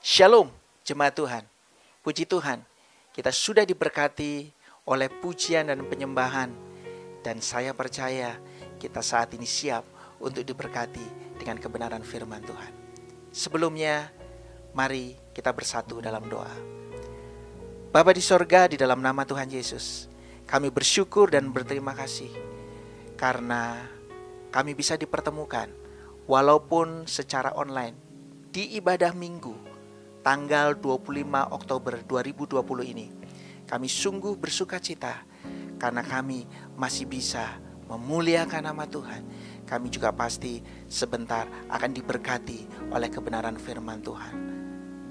Shalom, jemaat Tuhan. Puji Tuhan, kita sudah diberkati oleh pujian dan penyembahan. Dan saya percaya kita saat ini siap untuk diberkati dengan kebenaran firman Tuhan. Sebelumnya, mari kita bersatu dalam doa. Bapa di sorga, di dalam nama Tuhan Yesus, kami bersyukur dan berterima kasih karena kami bisa dipertemukan walaupun secara online di ibadah minggu tanggal 25 Oktober 2020 ini. Kami sungguh bersuka cita karena kami masih bisa memuliakan nama Tuhan. Kami juga pasti sebentar akan diberkati oleh kebenaran firman Tuhan.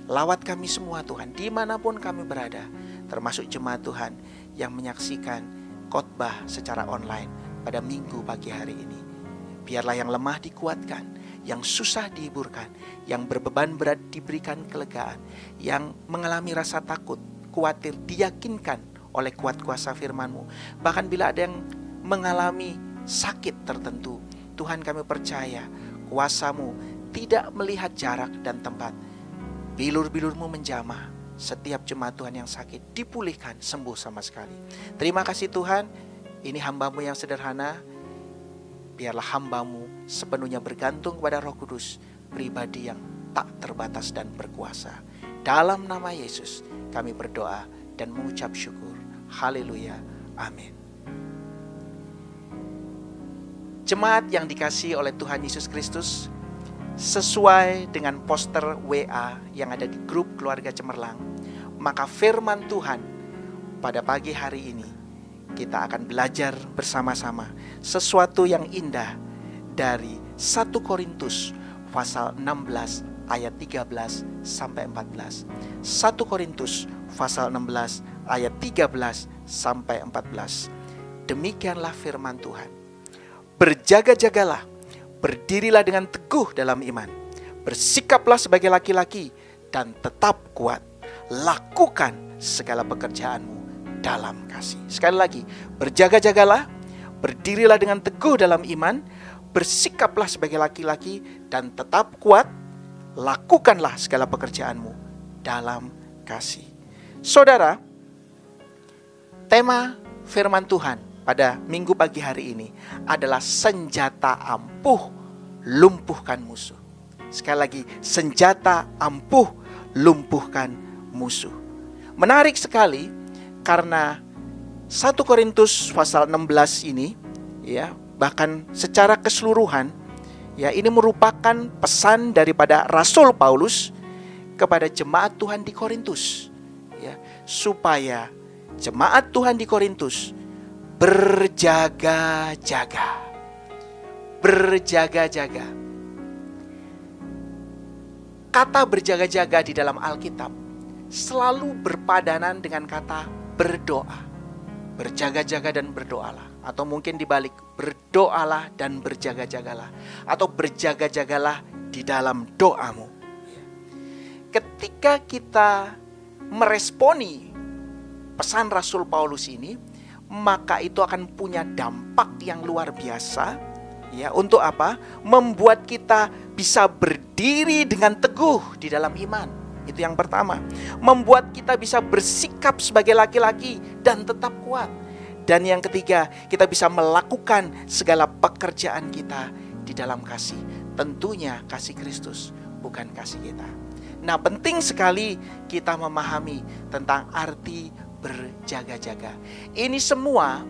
Lawat kami semua Tuhan, dimanapun kami berada, termasuk jemaat Tuhan yang menyaksikan khotbah secara online pada minggu pagi hari ini. Biarlah yang lemah dikuatkan, yang susah dihiburkan, yang berbeban berat diberikan kelegaan, yang mengalami rasa takut, khawatir diyakinkan oleh kuat kuasa firman-Mu. Bahkan bila ada yang mengalami sakit tertentu, Tuhan kami percaya kuasa-Mu tidak melihat jarak dan tempat. Bilur-bilur-Mu menjamah, setiap jemaat Tuhan yang sakit dipulihkan, sembuh sama sekali. Terima kasih Tuhan, ini hamba-Mu yang sederhana. Biarlah hamba-Mu sepenuhnya bergantung kepada Roh Kudus, pribadi yang tak terbatas dan berkuasa. Dalam nama Yesus kami berdoa dan mengucap syukur. Haleluya. Amin. Jemaat yang dikasihi oleh Tuhan Yesus Kristus, sesuai dengan poster WA yang ada di grup keluarga Cemerlang, maka firman Tuhan pada pagi hari ini kita akan belajar bersama-sama sesuatu yang indah dari 1 Korintus pasal 16 ayat 13 sampai 14. 1 Korintus pasal 16 ayat 13 sampai 14. Demikianlah firman Tuhan. Berjaga-jagalah, berdirilah dengan teguh dalam iman. Bersikaplah sebagai laki-laki dan tetap kuat. Lakukan segala pekerjaanmu dalam kasih. Sekali lagi, berjaga-jagalah, berdirilah dengan teguh dalam iman, bersikaplah sebagai laki-laki dan tetap kuat, lakukanlah segala pekerjaanmu dalam kasih. Saudara, tema firman Tuhan pada minggu pagi hari ini adalah senjata ampuh lumpuhkan musuh. Sekali lagi, senjata ampuh lumpuhkan musuh. Menarik sekali karena 1 Korintus pasal 16 ini, ya, bahkan secara keseluruhan, ya, ini merupakan pesan daripada Rasul Paulus kepada jemaat Tuhan di Korintus, ya, supaya jemaat Tuhan di Korintus berjaga-jaga. Berjaga-jaga. Kata berjaga-jaga di dalam Alkitab selalu berpadanan dengan kata berdoa. Berjaga-jaga dan berdoalah. Atau mungkin dibalik, berdoalah dan berjaga-jagalah. Atau berjaga-jagalah di dalam doamu. Ketika kita meresponi pesan Rasul Paulus ini, maka itu akan punya dampak yang luar biasa. Ya, untuk apa? Membuat kita bisa berdiri dengan teguh di dalam iman. Itu yang pertama. Membuat kita bisa bersikap sebagai laki-laki dan tetap kuat. Dan yang ketiga, kita bisa melakukan segala pekerjaan kita di dalam kasih. Tentunya kasih Kristus, bukan kasih kita. Nah, penting sekali kita memahami tentang arti berjaga-jaga. Ini semua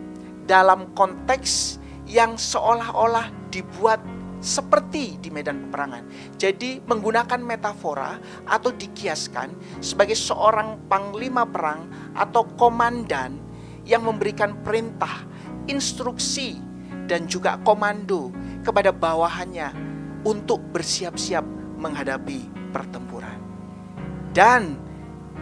dalam konteks yang seolah-olah dibuat seperti di medan peperangan. Jadi menggunakan metafora atau dikiaskan sebagai seorang panglima perang atau komandan yang memberikan perintah, instruksi, dan juga komando kepada bawahannya untuk bersiap-siap menghadapi pertempuran. Dan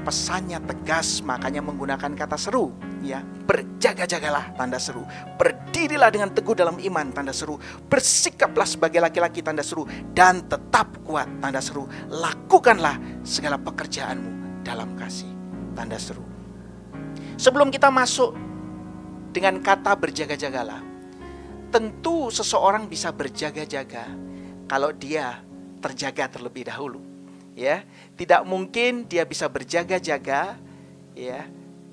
pesannya tegas, makanya menggunakan kata seru, ya. Berjaga-jagalah, tanda seru. Berdirilah dengan teguh dalam iman, tanda seru. Bersikaplah sebagai laki-laki, tanda seru. Dan tetap kuat, tanda seru. Lakukanlah segala pekerjaanmu dalam kasih, tanda seru. Sebelum kita masuk dengan kata berjaga-jagalah, tentu seseorang bisa berjaga-jaga kalau dia terjaga terlebih dahulu. Ya, tidak mungkin dia bisa berjaga-jaga, ya,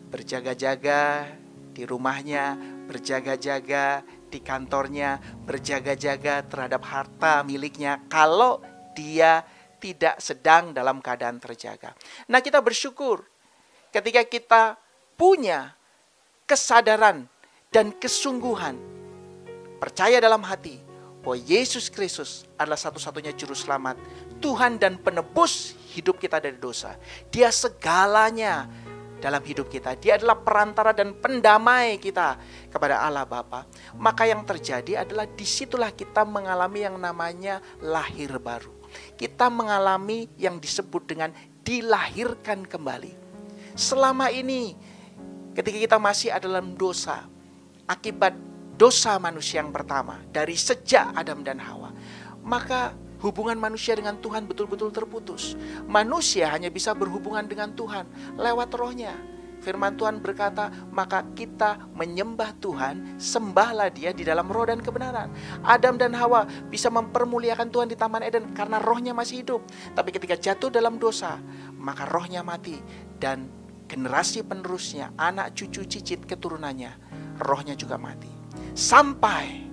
berjaga-jaga di rumahnya, berjaga-jaga di kantornya, berjaga-jaga terhadap harta miliknya kalau dia tidak sedang dalam keadaan terjaga. Nah, kita bersyukur ketika kita punya kesadaran dan kesungguhan, percaya dalam hati bahwa Yesus Kristus adalah satu-satunya juru selamat, Tuhan dan penebus hidup kita dari dosa. Dia segalanya dalam hidup kita. Dia adalah perantara dan pendamai kita kepada Allah Bapa. Maka yang terjadi adalah disitulah kita mengalami yang namanya lahir baru. Kita mengalami yang disebut dengan dilahirkan kembali. Selama ini ketika kita masih ada dalam dosa, akibat dosa manusia yang pertama dari sejak Adam dan Hawa, maka hubungan manusia dengan Tuhan betul-betul terputus. Manusia hanya bisa berhubungan dengan Tuhan lewat rohnya. Firman Tuhan berkata, maka kita menyembah Tuhan, sembahlah Dia di dalam roh dan kebenaran. Adam dan Hawa bisa mempermuliakan Tuhan di Taman Eden karena rohnya masih hidup. Tapi ketika jatuh dalam dosa, maka rohnya mati. Dan generasi penerusnya, anak, cucu, cicit, keturunannya, rohnya juga mati. Sampai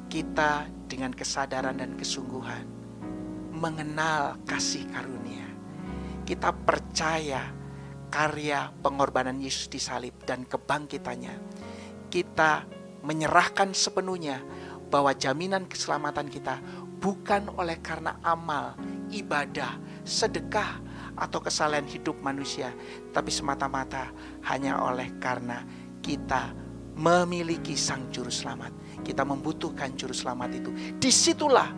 kita dengan kesadaran dan kesungguhan mengenal kasih karunia. Kita percaya karya pengorbanan Yesus di salib dan kebangkitannya. Kita menyerahkan sepenuhnya bahwa jaminan keselamatan kita bukan oleh karena amal, ibadah, sedekah, atau kesalahan hidup manusia, tapi semata-mata hanya oleh karena kita memiliki Sang Juru Selamat. Kita membutuhkan Juru Selamat itu. Disitulah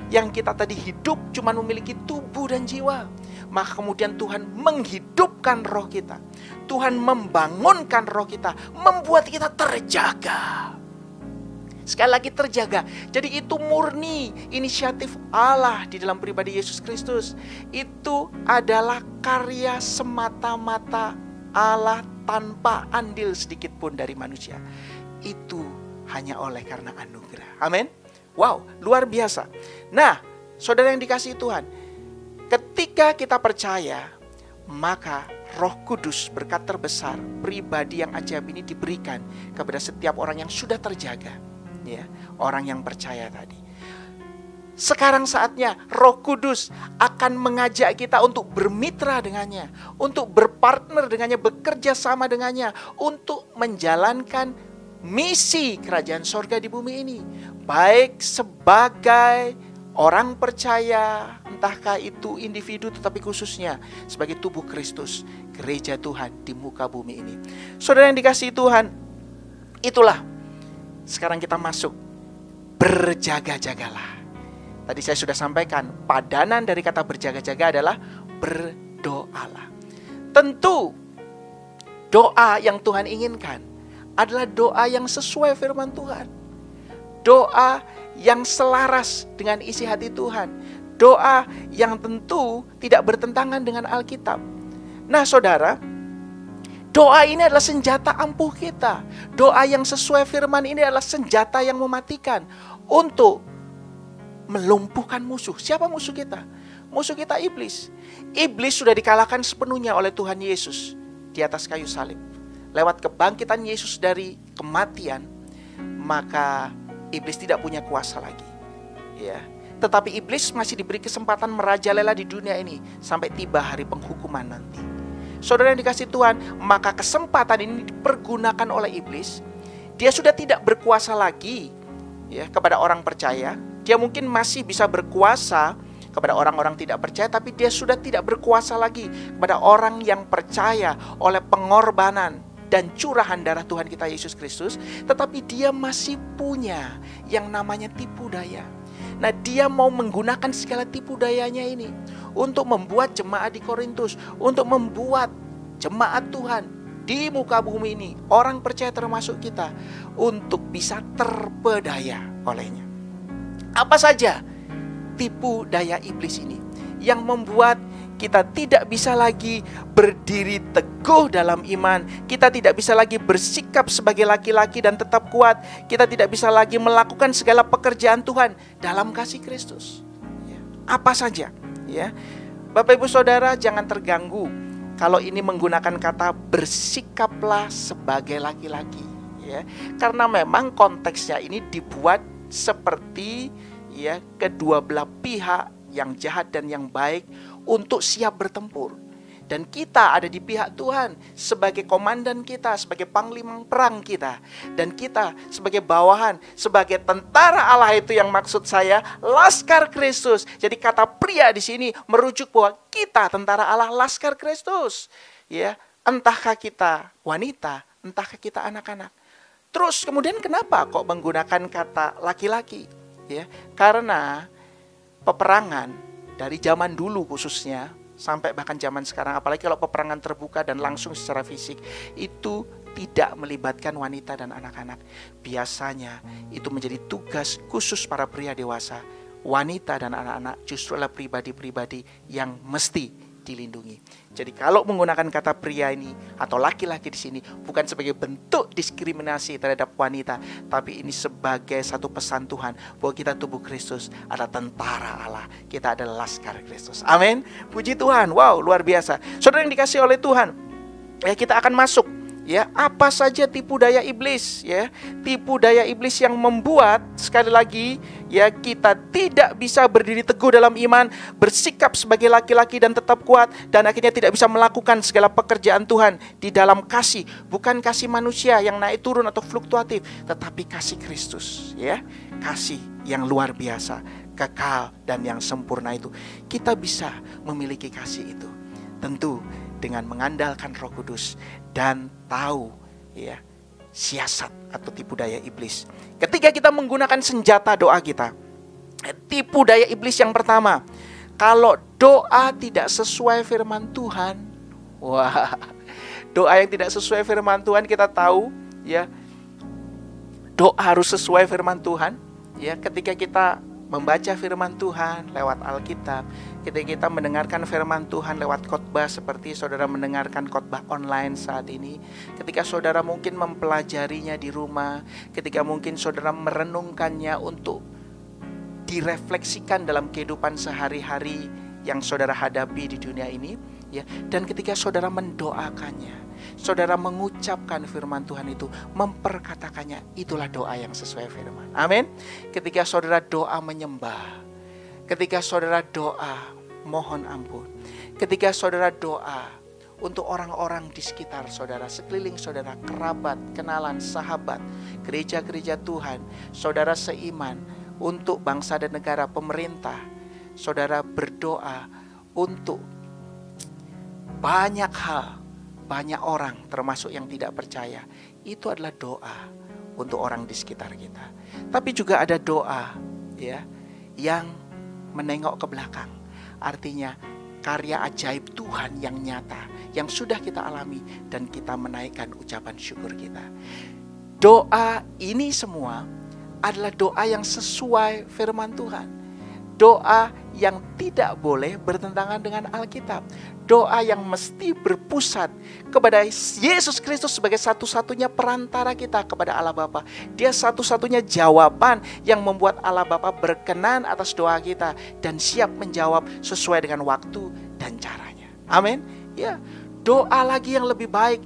yang kita tadi hidup cuma memiliki tubuh dan jiwa. Maka kemudian Tuhan menghidupkan roh kita. Tuhan membangunkan roh kita, membuat kita terjaga. Sekali lagi terjaga. Jadi itu murni inisiatif Allah di dalam pribadi Yesus Kristus. Itu adalah karya semata-mata Allah tanpa andil sedikit pun dari manusia. Itu hanya oleh karena anugerah. Amin. Wow, luar biasa. Nah, saudara yang dikasihi Tuhan, ketika kita percaya, maka Roh Kudus, berkat terbesar, pribadi yang ajaib ini diberikan kepada setiap orang yang sudah terjaga, ya, orang yang percaya tadi. Sekarang saatnya Roh Kudus akan mengajak kita untuk bermitra dengannya, untuk berpartner dengannya, bekerja sama dengannya, untuk menjalankan misi kerajaan sorga di bumi ini. Baik sebagai orang percaya, entahkah itu individu, tetapi khususnya sebagai tubuh Kristus, gereja Tuhan di muka bumi ini. Saudara yang dikasihi Tuhan, itulah sekarang kita masuk, berjaga-jagalah. Tadi saya sudah sampaikan, padanan dari kata berjaga-jaga adalah berdoalah. Tentu doa yang Tuhan inginkan adalah doa yang sesuai firman Tuhan. Doa yang selaras dengan isi hati Tuhan. Doa yang tentu tidak bertentangan dengan Alkitab. Nah saudara, doa ini adalah senjata ampuh kita. Doa yang sesuai firman ini adalah senjata yang mematikan untuk melumpuhkan musuh. Siapa musuh kita? Musuh kita iblis. Iblis sudah dikalahkan sepenuhnya oleh Tuhan Yesus di atas kayu salib. Lewat kebangkitan Yesus dari kematian, maka iblis tidak punya kuasa lagi. Ya. Tetapi iblis masih diberi kesempatan merajalela di dunia ini sampai tiba hari penghukuman nanti. Saudara yang dikasihi Tuhan, maka kesempatan ini dipergunakan oleh iblis. Dia sudah tidak berkuasa lagi, ya, kepada orang percaya. Dia mungkin masih bisa berkuasa kepada orang-orang tidak percaya, tapi dia sudah tidak berkuasa lagi kepada orang yang percaya oleh pengorbanan dan curahan darah Tuhan kita Yesus Kristus. Tetapi dia masih punya yang namanya tipu daya. Nah, dia mau menggunakan segala tipu dayanya ini untuk membuat jemaat di Korintus, untuk membuat jemaat Tuhan di muka bumi ini, orang percaya termasuk kita, untuk bisa terpedaya olehnya. Apa saja tipu daya iblis ini yang membuat kita tidak bisa lagi berdiri teguh dalam iman. Kita tidak bisa lagi bersikap sebagai laki-laki dan tetap kuat. Kita tidak bisa lagi melakukan segala pekerjaan Tuhan dalam kasih Kristus. Apa saja? ya. Bapak Ibu Saudara, jangan terganggu kalau ini menggunakan kata bersikaplah sebagai laki-laki, ya. Karena memang konteksnya ini dibuat seperti ya kedua belah pihak yang jahat dan yang baik untuk siap bertempur. Dan kita ada di pihak Tuhan sebagai komandan kita, sebagai panglima perang kita. Dan kita sebagai bawahan, sebagai tentara Allah, itu yang maksud saya, Laskar Kristus. Jadi kata pria di sini merujuk bahwa kita tentara Allah, Laskar Kristus. Ya, entahkah kita wanita, entahkah kita anak-anak. Terus kemudian kenapa kok menggunakan kata laki-laki? Ya, karena peperangan dari zaman dulu khususnya sampai bahkan zaman sekarang, apalagi kalau peperangan terbuka dan langsung secara fisik, itu tidak melibatkan wanita dan anak-anak. Biasanya itu menjadi tugas khusus para pria dewasa. Wanita dan anak-anak justru adalah pribadi-pribadi yang mesti dilindungi. Jadi kalau menggunakan kata pria ini atau laki-laki di sini bukan sebagai bentuk diskriminasi terhadap wanita, tapi ini sebagai satu pesan Tuhan bahwa kita tubuh Kristus adalah tentara Allah. Kita adalah Laskar Kristus. Amin. Puji Tuhan. Wow, luar biasa. Saudara yang dikasihi oleh Tuhan, ya, kita akan masuk, ya, apa saja tipu daya iblis, ya. Tipu daya iblis yang membuat sekali lagi, ya, kita tidak bisa berdiri teguh dalam iman, bersikap sebagai laki-laki dan tetap kuat, dan akhirnya tidak bisa melakukan segala pekerjaan Tuhan di dalam kasih, bukan kasih manusia yang naik turun atau fluktuatif, tetapi kasih Kristus, ya. Kasih yang luar biasa, kekal dan yang sempurna itu. Kita bisa memiliki kasih itu tentu dengan mengandalkan Roh Kudus dan tahu, ya, siasat atau tipu daya iblis. Ketika kita menggunakan senjata doa kita, tipu daya iblis yang pertama, kalau doa tidak sesuai firman Tuhan, wah, doa yang tidak sesuai firman Tuhan, kita tahu, ya, doa harus sesuai firman Tuhan, ya. Ketika kita membaca firman Tuhan lewat Alkitab, ketika kita mendengarkan firman Tuhan lewat khotbah seperti saudara mendengarkan khotbah online saat ini, ketika saudara mungkin mempelajarinya di rumah, ketika mungkin saudara merenungkannya untuk direfleksikan dalam kehidupan sehari-hari yang saudara hadapi di dunia ini, ya, dan ketika saudara mendoakannya, saudara mengucapkan firman Tuhan itu, memperkatakannya, itulah doa yang sesuai firman. Amin. Ketika saudara doa menyembah, ketika saudara doa mohon ampun, ketika saudara doa untuk orang-orang di sekitar saudara, sekeliling saudara, kerabat, kenalan, sahabat, gereja-gereja Tuhan, saudara seiman, untuk bangsa dan negara, pemerintah, saudara berdoa untuk banyak hal, banyak orang termasuk yang tidak percaya. Itu adalah doa untuk orang di sekitar kita. Tapi juga ada doa, ya, yang menengok ke belakang. Artinya karya ajaib Tuhan yang nyata, yang sudah kita alami, dan kita menaikkan ucapan syukur kita. Doa ini semua adalah doa yang sesuai firman Tuhan. Doa yang tidak boleh bertentangan dengan Alkitab. Doa yang mesti berpusat kepada Yesus Kristus sebagai satu-satunya perantara kita kepada Allah Bapa. Dia satu-satunya jawaban yang membuat Allah Bapa berkenan atas doa kita dan siap menjawab sesuai dengan waktu dan caranya. Amin. Ya, doa lagi yang lebih baik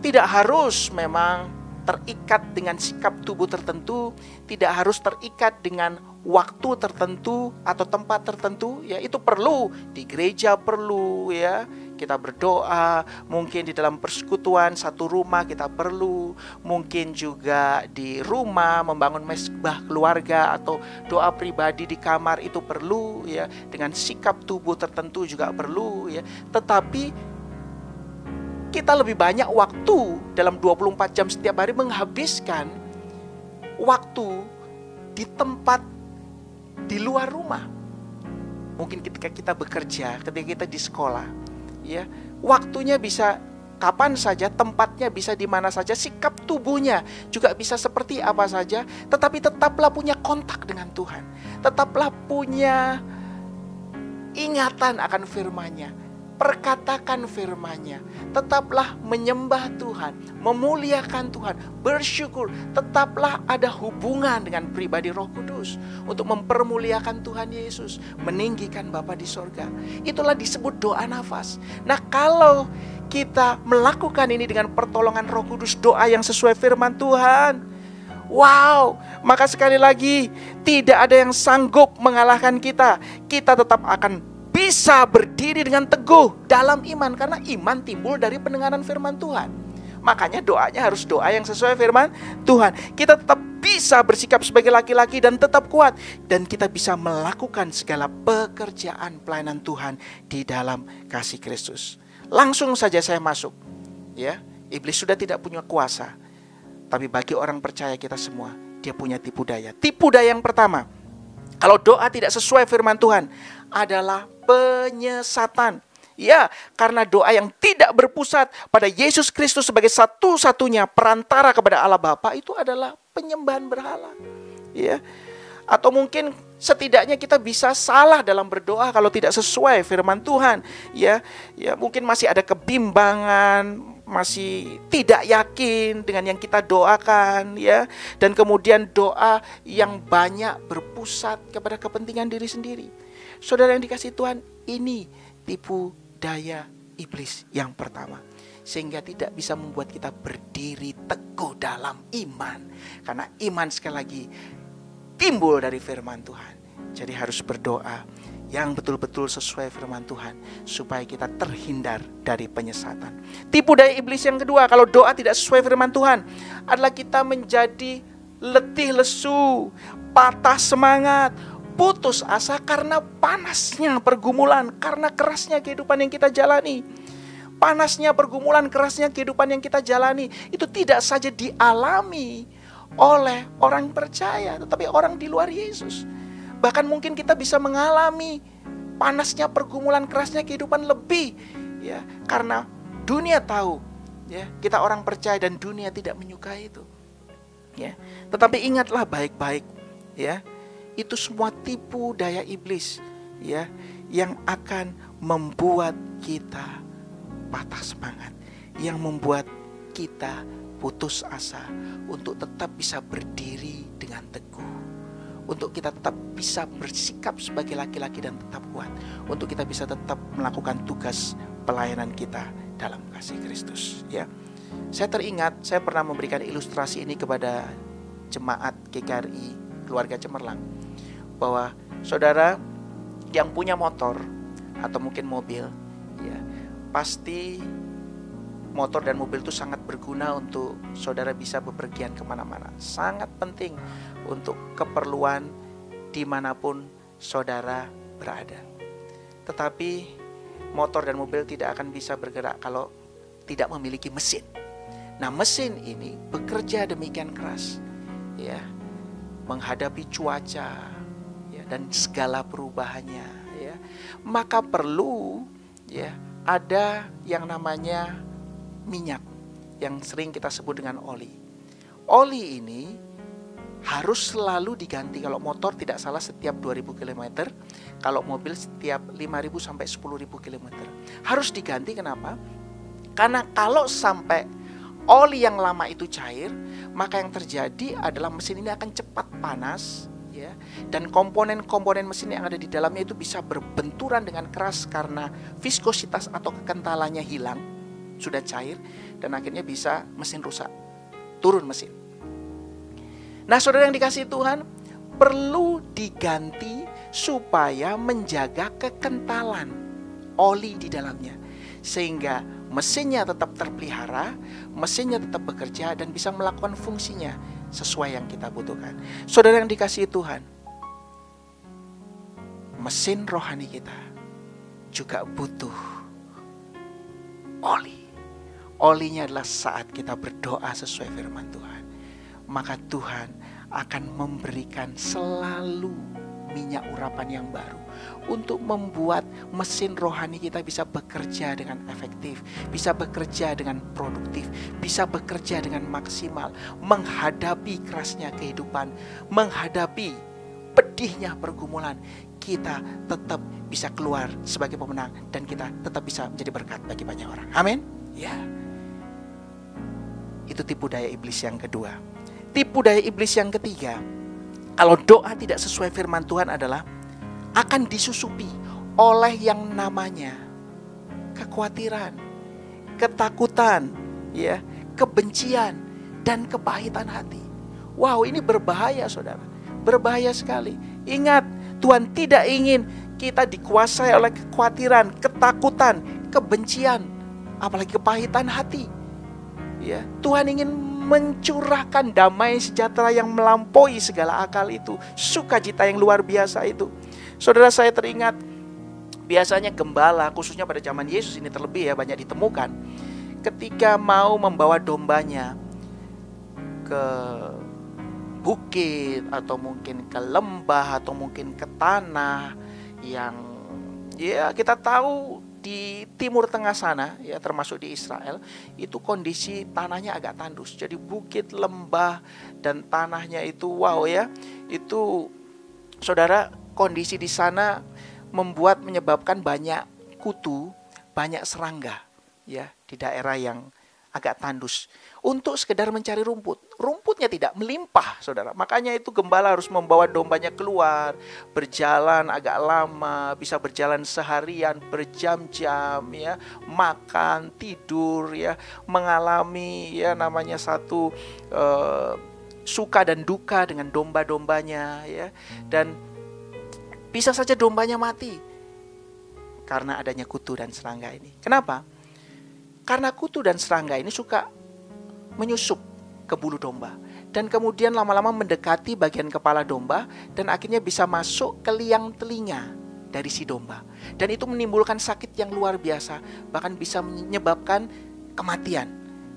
tidak harus memang terikat dengan sikap tubuh tertentu, tidak harus terikat dengan waktu tertentu atau tempat tertentu, ya. Itu perlu di gereja, perlu, ya, kita berdoa, mungkin di dalam persekutuan satu rumah kita perlu, mungkin juga di rumah membangun mesbah keluarga atau doa pribadi di kamar itu perlu, ya, dengan sikap tubuh tertentu juga perlu, ya. Tetapi kita lebih banyak waktu dalam 24 jam setiap hari menghabiskan waktu di tempat di luar rumah. Mungkin ketika kita bekerja, ketika kita di sekolah, ya, waktunya bisa kapan saja, tempatnya bisa di mana saja, sikap tubuhnya juga bisa seperti apa saja, tetapi tetaplah punya kontak dengan Tuhan. Tetaplah punya ingatan akan firman-Nya. perkatakan firman-Nya. Tetaplah menyembah Tuhan, memuliakan Tuhan, bersyukur. Tetaplah ada hubungan dengan pribadi Roh Kudus untuk mempermuliakan Tuhan Yesus, meninggikan Bapa di sorga. Itulah disebut doa nafas. Nah, kalau kita melakukan ini dengan pertolongan Roh Kudus, doa yang sesuai firman Tuhan, wow, maka sekali lagi tidak ada yang sanggup mengalahkan kita. Kita tetap akan bisa berdiri dengan teguh dalam iman, karena iman timbul dari pendengaran firman Tuhan. Makanya doanya harus doa yang sesuai firman Tuhan. Kita tetap bisa bersikap sebagai laki-laki dan tetap kuat, dan kita bisa melakukan segala pekerjaan pelayanan Tuhan di dalam kasih Kristus. Langsung saja saya masuk, ya. Iblis sudah tidak punya kuasa, tapi bagi orang percaya kita semua, dia punya tipu daya. Tipu daya yang pertama, kalau doa tidak sesuai firman Tuhan, adalah penyesatan. Ya, karena doa yang tidak berpusat pada Yesus Kristus sebagai satu-satunya perantara kepada Allah Bapa, itu adalah penyembahan berhala. Ya. Atau mungkin setidaknya kita bisa salah dalam berdoa kalau tidak sesuai firman Tuhan. Ya, mungkin masih ada kebimbangan, masih tidak yakin dengan yang kita doakan, ya. Dan kemudian doa yang banyak berpusat kepada kepentingan diri sendiri. Saudara yang dikasihi Tuhan, ini tipu daya iblis yang pertama, sehingga tidak bisa membuat kita berdiri teguh dalam iman. Karena iman sekali lagi timbul dari firman Tuhan. Jadi harus berdoa yang betul-betul sesuai firman Tuhan, supaya kita terhindar dari penyesatan. Tipu daya iblis yang kedua, kalau doa tidak sesuai firman Tuhan, adalah kita menjadi letih lesu, patah semangat, putus asa karena panasnya pergumulan, karena kerasnya kehidupan yang kita jalani. Panasnya pergumulan, kerasnya kehidupan yang kita jalani, itu tidak saja dialami oleh orang percaya, tetapi orang di luar Yesus. Bahkan mungkin kita bisa mengalami panasnya pergumulan, kerasnya kehidupan lebih, ya, karena dunia tahu, ya, kita orang percaya dan dunia tidak menyukai itu, ya. Tetapi ingatlah baik-baik, ya, itu semua tipu daya iblis, ya, yang akan membuat kita patah semangat, yang membuat kita putus asa untuk tetap bisa berdiri dengan teguh, untuk kita tetap bisa bersikap sebagai laki-laki dan tetap kuat, untuk kita bisa tetap melakukan tugas pelayanan kita dalam kasih Kristus, ya. Saya teringat, saya pernah memberikan ilustrasi ini kepada jemaat GKRI Keluarga Cemerlang, bahwa saudara yang punya motor atau mungkin mobil, ya, pasti motor dan mobil itu sangat berguna untuk saudara bisa bepergian kemana-mana. Sangat penting untuk keperluan dimanapun saudara berada. Tetapi motor dan mobil tidak akan bisa bergerak kalau tidak memiliki mesin. Nah, mesin ini bekerja demikian keras, ya, menghadapi cuaca, ya, dan segala perubahannya, ya. Maka perlu, ya, ada yang namanya minyak yang sering kita sebut dengan oli. Oli ini harus selalu diganti. Kalau motor tidak salah setiap 2000 km, kalau mobil setiap 5000 sampai 10000 km. Harus diganti, kenapa? Karena kalau sampai oli yang lama itu cair, maka yang terjadi adalah mesin ini akan cepat panas, ya, dan komponen-komponen mesin yang ada di dalamnya itu bisa berbenturan dengan keras karena viskositas atau kekentalannya hilang, sudah cair, dan akhirnya bisa mesin rusak, turun mesin. Nah, saudara yang dikasihi Tuhan, perlu diganti supaya menjaga kekentalan oli di dalamnya, sehingga mesinnya tetap terpelihara, mesinnya tetap bekerja dan bisa melakukan fungsinya sesuai yang kita butuhkan. Saudara yang dikasihi Tuhan, mesin rohani kita juga butuh oli. Olinya adalah saat kita berdoa sesuai firman Tuhan. Maka Tuhan akan memberikan selalu minyak urapan yang baru untuk membuat mesin rohani kita bisa bekerja dengan efektif, bisa bekerja dengan produktif, bisa bekerja dengan maksimal, menghadapi kerasnya kehidupan, menghadapi pedihnya pergumulan. Kita tetap bisa keluar sebagai pemenang, dan kita tetap bisa menjadi berkat bagi banyak orang. Amin. Ya. Itu tipu daya iblis yang kedua. Tipu daya iblis yang ketiga, kalau doa tidak sesuai firman Tuhan adalah akan disusupi oleh yang namanya kekhawatiran, ketakutan, ya, kebencian, dan kepahitan hati. Wow, ini berbahaya, saudara. Berbahaya sekali. Ingat, Tuhan tidak ingin kita dikuasai oleh kekhawatiran, ketakutan, kebencian, apalagi kepahitan hati. Ya, Tuhan ingin mencurahkan damai sejahtera yang melampaui segala akal itu, sukacita yang luar biasa itu. Saudara, saya teringat biasanya gembala, khususnya pada zaman Yesus ini terlebih ya, banyak ditemukan ketika mau membawa dombanya ke bukit atau mungkin ke lembah atau mungkin ke tanah yang ya kita tahu di Timur Tengah sana, ya termasuk di Israel, itu kondisi tanahnya agak tandus. Jadi bukit, lembah, dan tanahnya itu wow ya. Itu saudara, kondisi di sana menyebabkan banyak kutu, banyak serangga ya di daerah yang agak tandus. Untuk sekedar mencari rumput. Rumputnya tidak melimpah, saudara. Makanya itu gembala harus membawa dombanya keluar, berjalan agak lama, bisa berjalan seharian, berjam-jam, ya, makan, tidur, ya, mengalami ya namanya satu suka dan duka dengan domba-dombanya, ya, dan bisa saja dombanya mati karena adanya kutu dan serangga ini. Kenapa? Karena kutu dan serangga ini suka menyusup ke bulu domba dan kemudian lama-lama mendekati bagian kepala domba dan akhirnya bisa masuk ke liang telinga dari si domba, dan itu menimbulkan sakit yang luar biasa, bahkan bisa menyebabkan kematian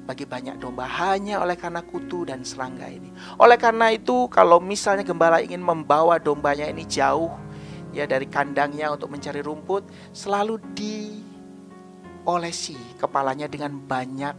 bagi banyak domba hanya oleh karena kutu dan serangga ini. Oleh karena itu, kalau misalnya gembala ingin membawa dombanya ini jauh ya dari kandangnya untuk mencari rumput, selalu diolesi kepalanya dengan banyak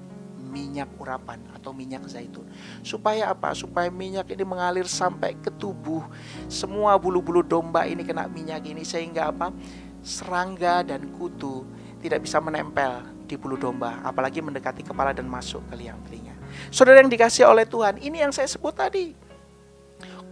minyak urapan atau minyak zaitun. Supaya apa? Supaya minyak ini mengalir sampai ke tubuh. Semua bulu-bulu domba ini kena minyak ini, sehingga apa? Serangga dan kutu tidak bisa menempel di bulu domba, apalagi mendekati kepala dan masuk ke liang telinga. Saudara yang dikasihi oleh Tuhan, ini yang saya sebut tadi.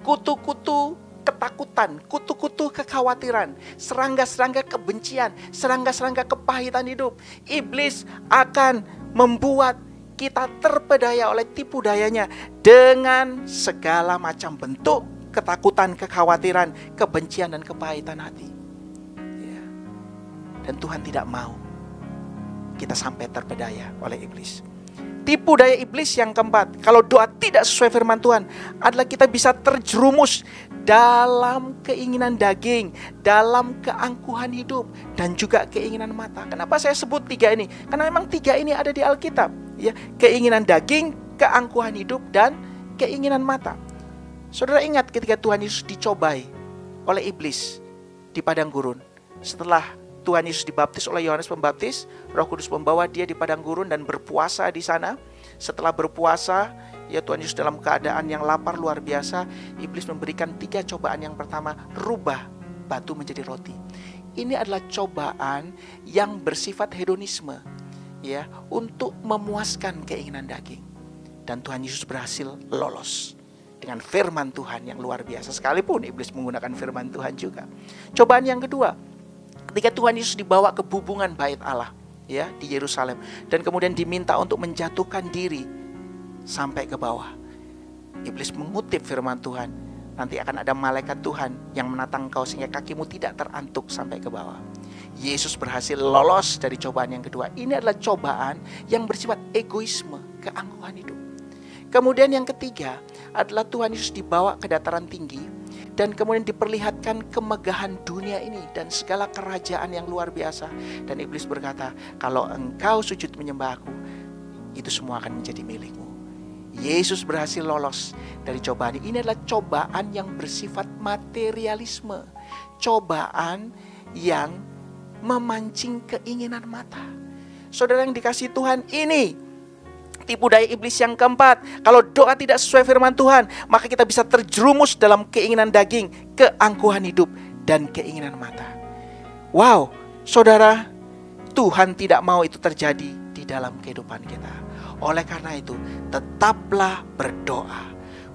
Kutu-kutu ketakutan, kutu-kutu kekhawatiran, serangga-serangga kebencian, serangga-serangga kepahitan hidup. Iblis akan membuat kita terpedaya oleh tipu dayanya dengan segala macam bentuk ketakutan, kekhawatiran, kebencian, dan kepahitan hati. Ya. Dan Tuhan tidak mau kita sampai terpedaya oleh iblis. Tipu daya iblis yang keempat, kalau doa tidak sesuai firman Tuhan, adalah kita bisa terjerumus dalam keinginan daging, dalam keangkuhan hidup, dan juga keinginan mata. Kenapa saya sebut tiga ini? Karena memang tiga ini ada di Alkitab, ya, keinginan daging, keangkuhan hidup, dan keinginan mata. Saudara ingat ketika Tuhan Yesus dicobai oleh iblis di padang gurun. Setelah Tuhan Yesus dibaptis oleh Yohanes Pembaptis, Roh Kudus membawa dia di padang gurun dan berpuasa di sana. Setelah berpuasa, ya, Tuhan Yesus dalam keadaan yang lapar luar biasa, iblis memberikan 3 cobaan. Yang pertama, rubah batu menjadi roti. Ini adalah cobaan yang bersifat hedonisme, ya, untuk memuaskan keinginan daging. Dan Tuhan Yesus berhasil lolos dengan firman Tuhan yang luar biasa, sekalipun iblis menggunakan firman Tuhan juga. Cobaan yang kedua, ketika Tuhan Yesus dibawa ke bubungan bait Allah, ya, di Yerusalem, dan kemudian diminta untuk menjatuhkan diri sampai ke bawah. Iblis mengutip firman Tuhan, nanti akan ada malaikat Tuhan yang menatang kau sehingga kakimu tidak terantuk sampai ke bawah. Yesus berhasil lolos dari cobaan yang kedua. Ini adalah cobaan yang bersifat egoisme, keangkuhan hidup. Kemudian yang ketiga adalah Tuhan Yesus dibawa ke dataran tinggi dan kemudian diperlihatkan kemegahan dunia ini dan segala kerajaan yang luar biasa. Dan iblis berkata, kalau engkau sujud menyembah aku, itu semua akan menjadi milikmu. Yesus berhasil lolos dari cobaan ini. Ini adalah cobaan yang bersifat materialisme, cobaan yang memancing keinginan mata. Saudara yang dikasihi Tuhan, ini tipu daya iblis yang keempat. Kalau doa tidak sesuai firman Tuhan, maka kita bisa terjerumus dalam keinginan daging, keangkuhan hidup, dan keinginan mata. Wow, saudara, Tuhan tidak mau itu terjadi di dalam kehidupan kita. Oleh karena itu, tetaplah berdoa.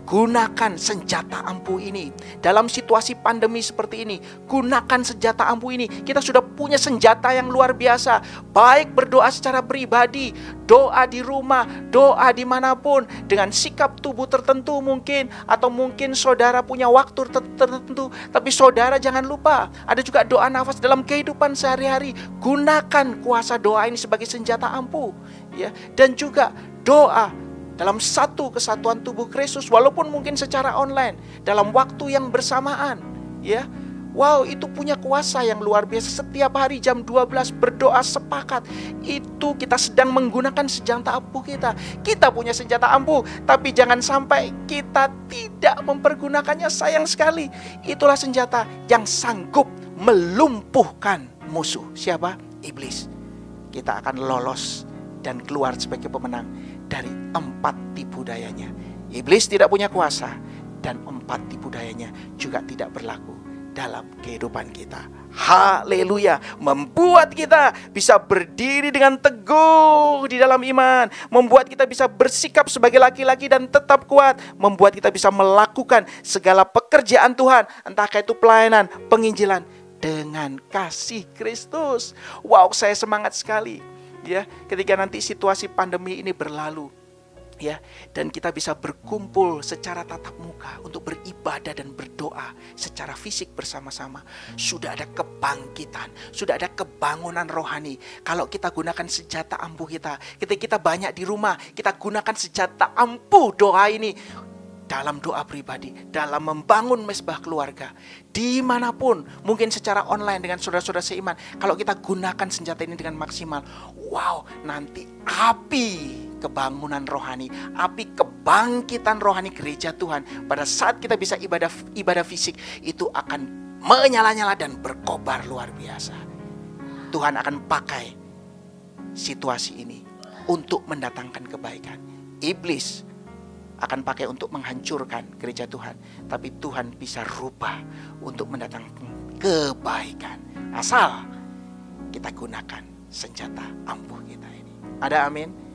Gunakan senjata ampuh ini. Dalam situasi pandemi seperti ini, gunakan senjata ampuh ini. Kita sudah punya senjata yang luar biasa. Baik berdoa secara pribadi, doa di rumah, doa dimanapun, dengan sikap tubuh tertentu mungkin. Atau mungkin saudara punya waktu tertentu. Tapi saudara jangan lupa, ada juga doa nafas dalam kehidupan sehari-hari. Gunakan kuasa doa ini sebagai senjata ampuh, ya. Dan juga doa dalam satu kesatuan tubuh Kristus, walaupun mungkin secara online, dalam waktu yang bersamaan, ya. Wow, itu punya kuasa yang luar biasa. Setiap hari jam 12 berdoa sepakat. Itu kita sedang menggunakan senjata ampuh kita. Kita punya senjata ampuh, tapi jangan sampai kita tidak mempergunakannya. Sayang sekali. Itulah senjata yang sanggup melumpuhkan musuh. Siapa? Iblis. Kita akan lolos dan keluar sebagai pemenang dari 4 tipu dayanya. Iblis tidak punya kuasa, dan 4 tipu dayanya juga tidak berlaku dalam kehidupan kita. Haleluya. Membuat kita bisa berdiri dengan teguh di dalam iman, membuat kita bisa bersikap sebagai laki-laki dan tetap kuat, membuat kita bisa melakukan segala pekerjaan Tuhan, entah itu pelayanan, penginjilan, dengan kasih Kristus. Wow, saya semangat sekali, ya, ketika nanti situasi pandemi ini berlalu, ya, dan kita bisa berkumpul secara tatap muka untuk beribadah dan berdoa secara fisik bersama-sama. Sudah ada kebangkitan, sudah ada kebangunan rohani. Kalau kita gunakan senjata ampuh kita, ketika kita banyak di rumah, kita gunakan senjata ampuh doa ini dalam doa pribadi, dalam membangun mesbah keluarga, dimanapun, mungkin secara online dengan saudara-saudara seiman. Kalau kita gunakan senjata ini dengan maksimal, wow, nanti api kebangunan rohani, api kebangkitan rohani gereja Tuhan, pada saat kita bisa ibadah fisik, itu akan menyala-nyala dan berkobar luar biasa. Tuhan akan pakai situasi ini untuk mendatangkan kebaikan. Iblis akan pakai untuk menghancurkan gereja Tuhan, tapi Tuhan bisa rubah untuk mendatangkan kebaikan, asal kita gunakan senjata ampuh kita ini. Ada amin?